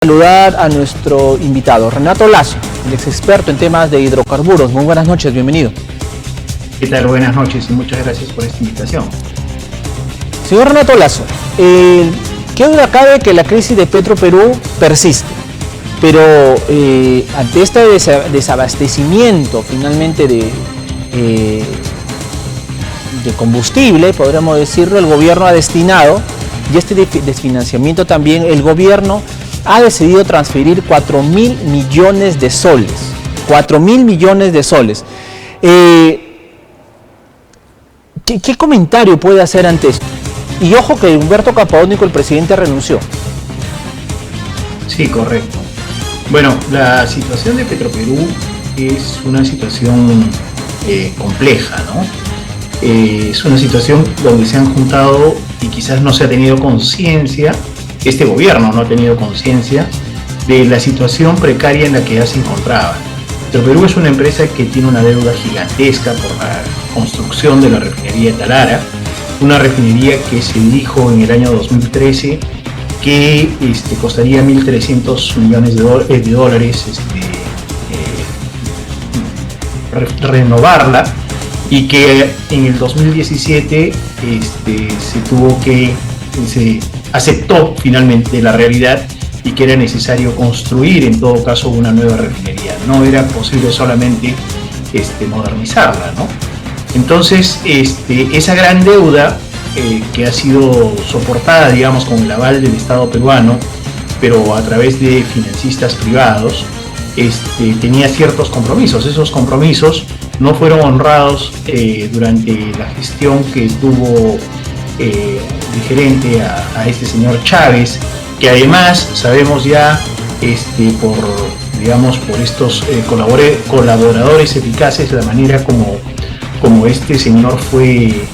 Saludar a nuestro invitado, Renato Lazo, el ex experto en temas de hidrocarburos. Muy buenas noches, bienvenido. ¿Qué tal? Buenas noches y muchas gracias por esta invitación. Señor Renato Lazo, ¿qué duda cabe que la crisis de Petroperú persiste? Pero ante este desabastecimiento finalmente de combustible, podríamos decirlo, el gobierno ha destinado, y este desfinanciamiento también, el gobierno ha decidido transferir 4.000 millones de soles. 4.000 millones de soles. ¿Qué comentario puede hacer ante esto? Y ojo que Humberto Campodónico, el presidente, renunció. Sí, correcto. Bueno, la situación de Petroperú es una situación compleja, ¿no? Es una situación donde se han juntado y quizás no se ha tenido conciencia, este gobierno no ha tenido conciencia de la situación precaria en la que ya se encontraba. Petroperú es una empresa que tiene una deuda gigantesca por la construcción de la refinería de Talara, una refinería que se dijo en el año 2013 que costaría 1.300 millones de dólares renovarla, y que en el 2017 se aceptó finalmente la realidad y que era necesario construir en todo caso una nueva refinería. No era posible solamente modernizarla, ¿no? Entonces esa gran deuda que ha sido soportada, digamos, con el aval del Estado peruano, pero a través de financistas privados, tenía ciertos compromisos. Esos compromisos no fueron honrados durante la gestión que tuvo diferente a este señor Chávez, que además sabemos ya por estos colaboradores eficaces, la manera como este señor fue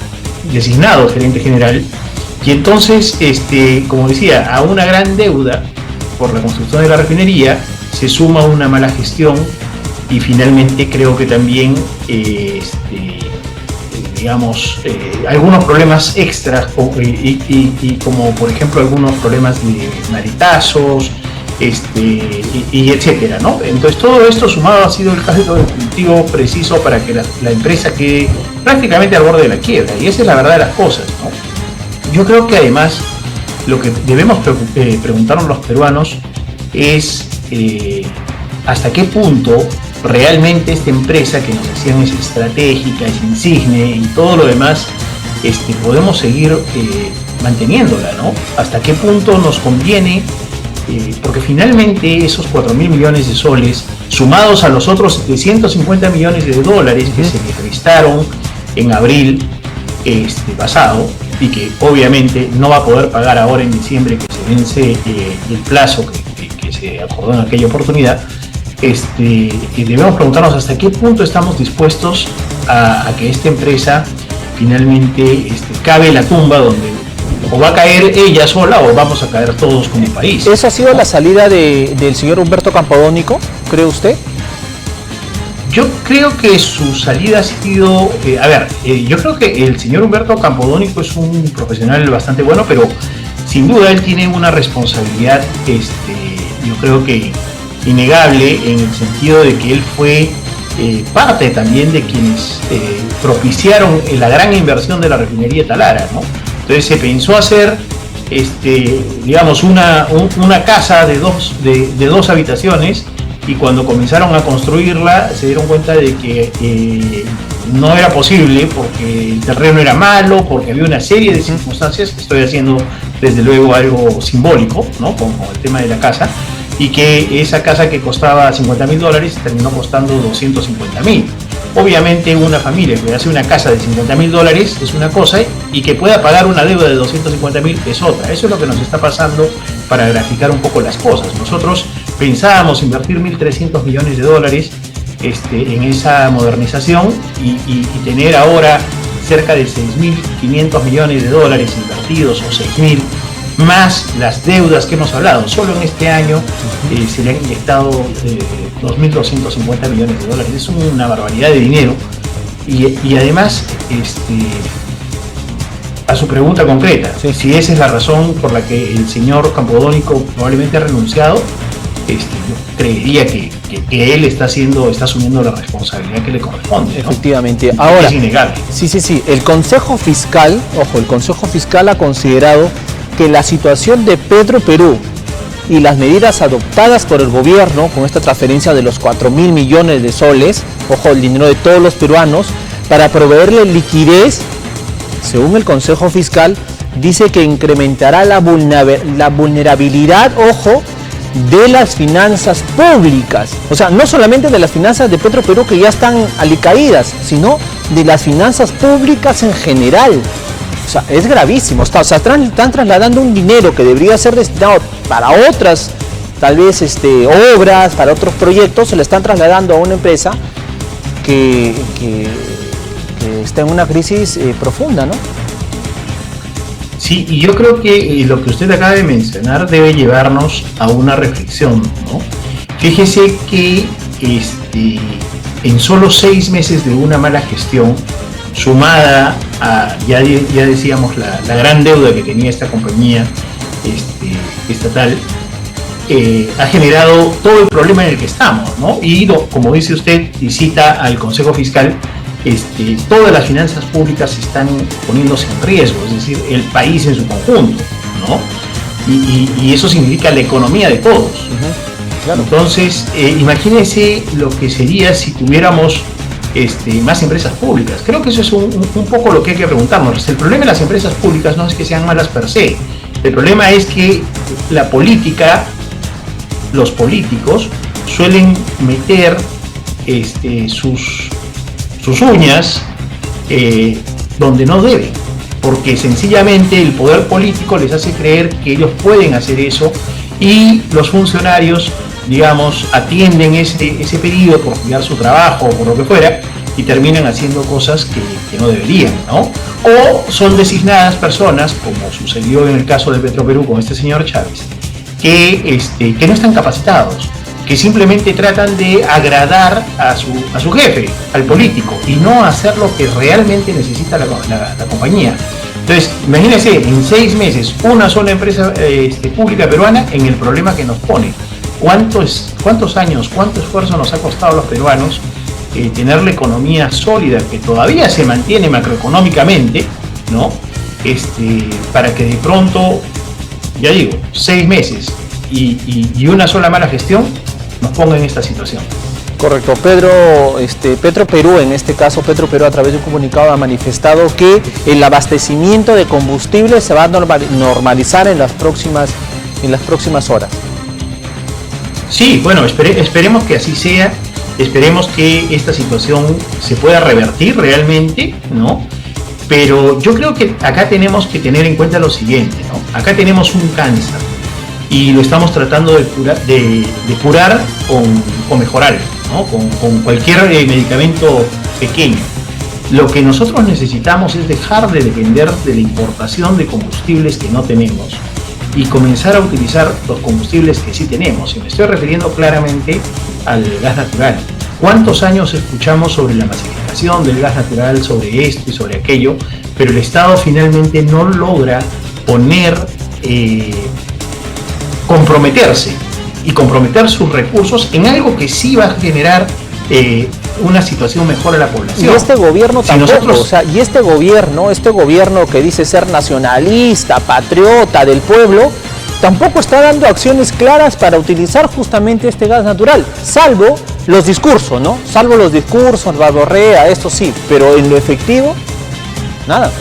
designado gerente general. Y entonces, como decía, a una gran deuda por la construcción de la refinería se suma una mala gestión, y finalmente creo que también algunos problemas extras y como por ejemplo algunos problemas de maritazos y etcétera, ¿no? Entonces todo esto sumado ha sido el caldo de cultivo preciso para que la empresa quede prácticamente al borde de la quiebra, y esa es la verdad de las cosas, ¿no? Yo creo que además lo que debemos preguntarnos los peruanos es hasta qué punto realmente esta empresa, que nos decían es estratégica, es insigne y todo lo demás, podemos seguir manteniéndola, ¿no? Hasta qué punto nos conviene, porque finalmente esos 4.000 millones de soles, sumados a los otros 750 millones de dólares que se registraron en abril pasado, y que obviamente no va a poder pagar ahora en diciembre, que se vence el plazo que se acordó en aquella oportunidad, debemos preguntarnos hasta qué punto estamos dispuestos a que esta empresa finalmente cabe en la tumba donde o va a caer ella sola o vamos a caer todos como país. ¿Esa ha sido la salida del señor Humberto Campodónico, cree usted? Yo creo que su salida ha sido... yo creo que el señor Humberto Campodónico es un profesional bastante bueno, pero sin duda él tiene una responsabilidad, yo creo que innegable, en el sentido de que él fue parte también de quienes propiciaron la gran inversión de la refinería de Talara, ¿no? Entonces se pensó hacer una casa de dos habitaciones, y cuando comenzaron a construirla se dieron cuenta de que no era posible, porque el terreno era malo, porque había una serie de circunstancias. Estoy haciendo desde luego algo simbólico, ¿no? Como el tema de la casa, y que esa casa que costaba 50.000 dólares terminó costando 250.000. Obviamente una familia que hace una casa de 50.000 dólares es una cosa, y que pueda pagar una deuda de 250.000 es otra. Eso es lo que nos está pasando, para graficar un poco las cosas. Nosotros pensábamos invertir 1.300 millones de dólares en esa modernización y tener ahora cerca de 6.500 millones de dólares invertidos, o 6.000, más las deudas que hemos hablado. Solo en este año se le han inyectado 2.250 millones de dólares. Es una barbaridad de dinero, y además a su pregunta concreta, sí. Si esa es la razón por la que el señor Campodónico probablemente ha renunciado, yo creería que él está asumiendo la responsabilidad que le corresponde, ¿no? Efectivamente. Ahora, es innegable. Sí. El Consejo Fiscal, el Consejo Fiscal ha considerado que la situación de Petroperú y las medidas adoptadas por el gobierno con esta transferencia de los 4.000 millones de soles, el dinero de todos los peruanos, para proveerle liquidez, según el Consejo Fiscal, dice que incrementará la vulnerabilidad, de las finanzas públicas. O sea, no solamente de las finanzas de Petroperú que ya están alicaídas, sino de las finanzas públicas en general. O sea, es gravísimo. Están trasladando un dinero que debería ser destinado para otras, tal vez, obras, para otros proyectos, se le están trasladando a una empresa que está en una crisis profunda, ¿no? Sí, y yo creo que lo que usted acaba de mencionar debe llevarnos a una reflexión, ¿no? Fíjese que en solo 6 meses de una mala gestión, sumada a, ya decíamos, la gran deuda que tenía esta compañía estatal, ha generado todo el problema en el que estamos, ¿no? Y como dice usted y cita al Consejo Fiscal, todas las finanzas públicas están poniéndose en riesgo, es decir, el país en su conjunto, ¿no? Y eso significa la economía de todos. Claro. Entonces, imagínense lo que sería si tuviéramos más empresas públicas. Creo que eso es un poco lo que hay que preguntarnos. El problema de las empresas públicas no es que sean malas per se. El problema es que la política, los políticos, suelen meter sus uñas donde no deben, porque sencillamente el poder político les hace creer que ellos pueden hacer eso y los funcionarios, digamos, atienden ese pedido por cuidar su trabajo o por lo que fuera y terminan haciendo cosas que no deberían, ¿no? O son designadas personas, como sucedió en el caso de Petroperú con este señor Chávez, que no están capacitados, que simplemente tratan de agradar a su jefe, al político, y no hacer lo que realmente necesita la compañía. Entonces, imagínense, en 6 meses, una sola empresa pública peruana en el problema que nos pone. ¿Cuántos años, cuánto esfuerzo nos ha costado a los peruanos tener la economía sólida, que todavía se mantiene macroeconómicamente, ¿no? Para que de pronto, ya digo, 6 meses y una sola mala gestión nos ponga en esta situación. Correcto. Petroperú, en este caso Petroperú, a través de un comunicado ha manifestado que el abastecimiento de combustible se va a normalizar en las próximas horas. Sí, bueno, esperemos que así sea, esperemos que esta situación se pueda revertir realmente, ¿no? Pero yo creo que acá tenemos que tener en cuenta lo siguiente, ¿no? Acá tenemos un cáncer y lo estamos tratando de curar o mejorar, ¿no? Con cualquier medicamento pequeño. Lo que nosotros necesitamos es dejar de depender de la importación de combustibles que no tenemos y comenzar a utilizar los combustibles que sí tenemos. Y me estoy refiriendo claramente al gas natural. ¿Cuántos años escuchamos sobre la masificación del gas natural, sobre esto y sobre aquello? Pero el Estado finalmente no logra comprometerse y comprometer sus recursos en algo que sí va a generar una situación mejor a la población. Y este gobierno tampoco, y este gobierno que dice ser nacionalista, patriota del pueblo, tampoco está dando acciones claras para utilizar justamente este gas natural, salvo los discursos, ¿no? Salvo los discursos, Barborrea, esto sí, pero en lo efectivo, nada.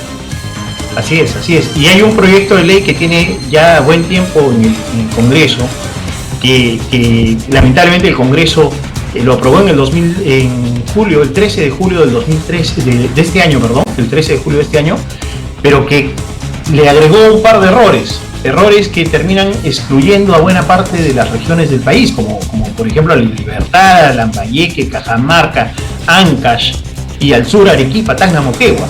Así es. Y hay un proyecto de ley que tiene ya buen tiempo en el Congreso, que lamentablemente el Congreso lo aprobó en julio, el 13 de julio del 2013, de este año, perdón, el 13 de julio de este año, pero que le agregó un par de errores que terminan excluyendo a buena parte de las regiones del país, como por ejemplo La Libertad, Lambayeque, Cajamarca, Ancash y al sur Arequipa, Tacna, Moquegua.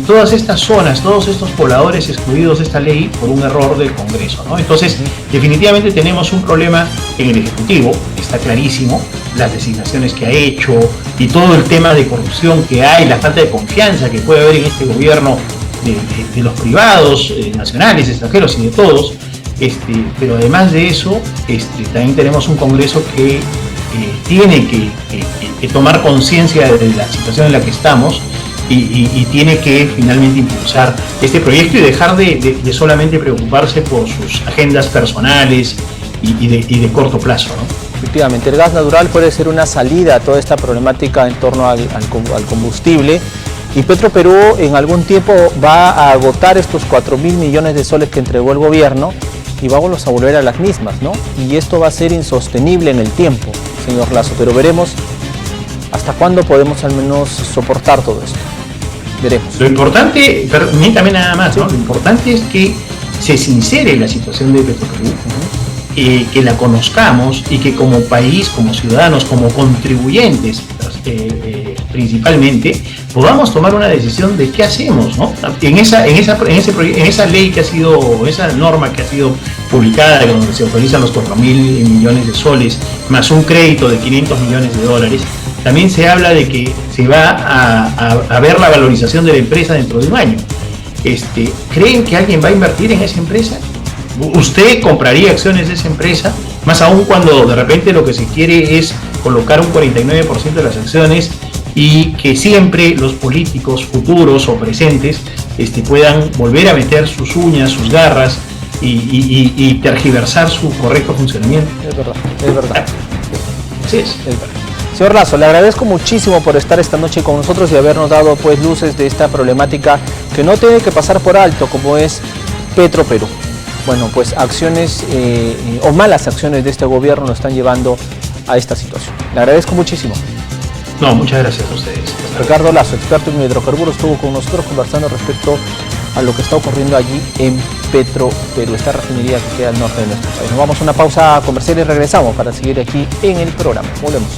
Todas estas zonas, todos estos pobladores excluidos de esta ley por un error del Congreso, ¿no? Entonces, definitivamente tenemos un problema en el Ejecutivo, está clarísimo, las designaciones que ha hecho y todo el tema de corrupción que hay, la falta de confianza que puede haber en este gobierno de los privados, nacionales, extranjeros y de todos, pero además de eso, también tenemos un Congreso que tiene que tomar conciencia de la situación en la que estamos y tiene que finalmente impulsar este proyecto y dejar de solamente preocuparse por sus agendas personales y de corto plazo, ¿no? Efectivamente, el gas natural puede ser una salida a toda esta problemática en torno al combustible, y Petroperú en algún tiempo va a agotar estos 4.000 millones de soles que entregó el gobierno y vamos a volver a las mismas, ¿no? Y esto va a ser insostenible en el tiempo, señor Lasso, pero veremos hasta cuándo podemos al menos soportar todo esto. Veremos. Lo importante, permítame nada más, ¿no? Lo importante es que se sincere la situación de Petroperú, que la conozcamos y que como país, como ciudadanos, como contribuyentes principalmente, podamos tomar una decisión de qué hacemos, ¿no? En esa ley que ha sido, esa norma que ha sido publicada, donde se autorizan los 4.000 millones de soles, más un crédito de 500 millones de dólares, también se habla de que se va a ver la valorización de la empresa dentro de un año. ¿Creen que alguien va a invertir en esa empresa? ¿Usted compraría acciones de esa empresa? Más aún cuando de repente lo que se quiere es colocar un 49% de las acciones y que siempre los políticos futuros o presentes puedan volver a meter sus uñas, sus garras y tergiversar su correcto funcionamiento. Es verdad. Así es. Señor Lasso, le agradezco muchísimo por estar esta noche con nosotros y habernos dado pues luces de esta problemática que no tiene que pasar por alto, como es Petroperú. Bueno, pues acciones o malas acciones de este gobierno nos están llevando a esta situación. Le agradezco muchísimo. No, muchas gracias a ustedes. Ricardo Lasso, experto en hidrocarburos, estuvo con nosotros conversando respecto a lo que está ocurriendo allí en Petroperú, esta refinería que queda al norte de nuestro país. Nos vamos a una pausa comercial y regresamos para seguir aquí en el programa. Volvemos.